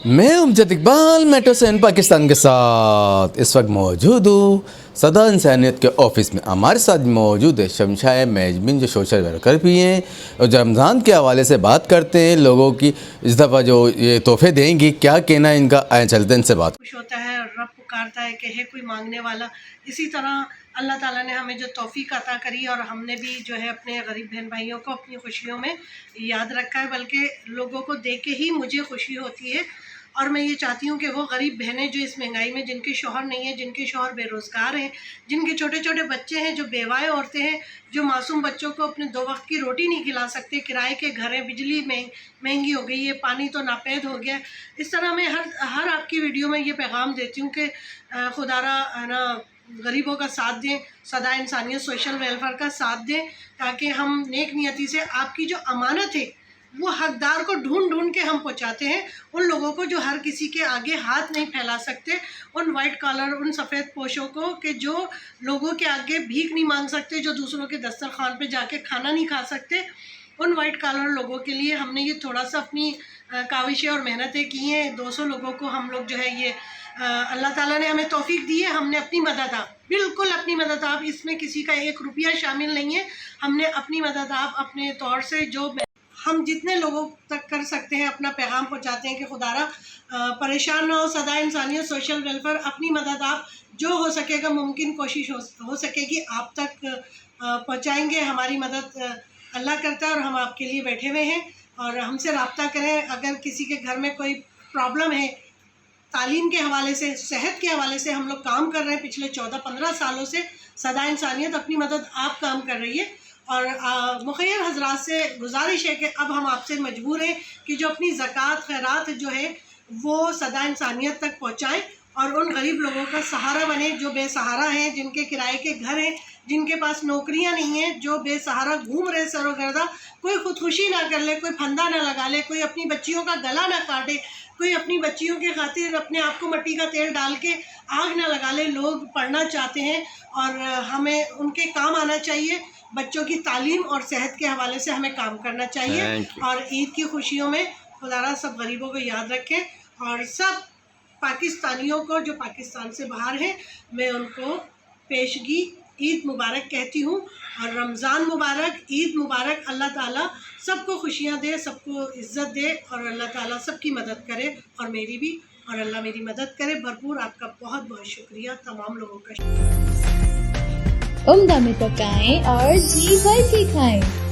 मैं Amjad Iqbal metro seven Pakistan के साथ इस वक्त मौजूद हूँ सदा इंसानियत के ऑफिस में। हमारे साथ मौजूद है शमशाए मैजबिन जो सोशल वर्कर भी हैं और जो रमज़ान के हवाले से बात करते हैं लोगों की। इस दफ़ा जो ये तोहफे देंगी, क्या कहना है इनका, आए चलते इनसे बात। खुश होता है और रब पुकारता है कि है कोई मांगने वाला। इसी तरह अल्लाह ताला ने हमें जो तौफीक अता करी और हमने भी जो है अपने गरीब बहन भाइयों को अपनी खुशियों में याद रखा है, बल्कि लोगों को देख के ही मुझे खुशी होती है। और मैं ये चाहती हूँ कि वो गरीब बहनें जो इस महंगाई में, जिनके शौहर नहीं है, जिनके शौहर बेरोज़गार हैं, जिनके छोटे छोटे बच्चे हैं, जो बेवाएँ औरतें हैं, जो मासूम बच्चों को अपने 2 वक्त की रोटी नहीं खिला सकते, किराए के घर हैं, बिजली महंगी हो गई है, पानी तो नापैद हो गया है। इस तरह मैं हर आपकी वीडियो में ये पैगाम देती हूँ कि खुदारा है ना गरीबों का साथ दें, सदा इंसानियत सोशल वेलफेयर का साथ दें, ताकि हम नेक नियति से आपकी जो अमानत है वो हकदार को ढूंढ ढूंढ के हम पहुंचाते हैं, उन लोगों को जो हर किसी के आगे हाथ नहीं फैला सकते, उन वाइट कॉलर, उन सफ़ेद पोशों को कि जो लोगों के आगे भीख नहीं मांग सकते, जो दूसरों के दस्तरखान पे जाके खाना नहीं खा सकते, उन वाइट कॉलर लोगों के लिए हमने ये थोड़ा सा अपनी काविशें और मेहनतें की हैं। 200 लोगों को हम लोग जो है ये अल्लाह ताला ने हमें तौफीक दी है, हमने अपनी मदद, आप बिल्कुल अपनी मदद, आप इसमें किसी का 1 रुपया शामिल नहीं है, हमने अपनी मदद आप अपने तौर से जो हम जितने लोगों तक कर सकते हैं अपना पैगाम पहुंचाते हैं कि खुदारा परेशान ना हो, सदा इंसानियत सोशल वेलफेयर अपनी मदद आप जो हो सकेगा मुमकिन कोशिश हो सकेगी आप तक पहुंचाएंगे। हमारी मदद अल्लाह करता है और हम आपके लिए बैठे हुए हैं, और हमसे रब्ता करें। अगर किसी के घर में कोई प्रॉब्लम है, तालीम के हवाले से, सेहत के हवाले से हम लोग काम कर रहे हैं पिछले 14-15 सालों से, सदा इंसानियत अपनी मदद आप काम कर रही है। और मुखैर हजरात से गुजारिश है कि अब हम आपसे मजबूर हैं कि जो अपनी ज़कात खैरात जो है वो सदा इंसानियत तक पहुँचाएँ और उन गरीब लोगों का सहारा बने जो बेसहारा हैं, जिनके किराए के घर हैं, जिनके पास नौकरियां नहीं हैं, जो बेसहारा घूम रहे सरोगर्दा, कोई खुदकुशी ना कर ले, कोई फंदा ना लगा ले, कोई अपनी बच्चियों का गला ना काटे, कोई अपनी बच्चियों के खातिर अपने आप को मिट्टी का तेल डाल के आग ना लगा ले। लोग पढ़ना चाहते हैं और हमें उनके काम आना चाहिए। बच्चों की तालीम और सेहत के हवाले से हमें काम करना चाहिए। और ईद की खुशियों में खुदारा सब गरीबों को याद रखें और सब पाकिस्तानियों को जो पाकिस्तान से बाहर हैं, मैं उनको पेशगी ईद मुबारक कहती हूँ। और रमज़ान मुबारक, ईद मुबारक। अल्लाह ताला सबको खुशियाँ दे, सबको इज़्ज़त दे और अल्लाह ताला सबकी मदद करे और मेरी भी, और अल्लाह मेरी मदद करे भरपूर। आपका बहुत बहुत शुक्रिया, तमाम लोगों का। उम्दा में पकाएं और जी भर के खाएं।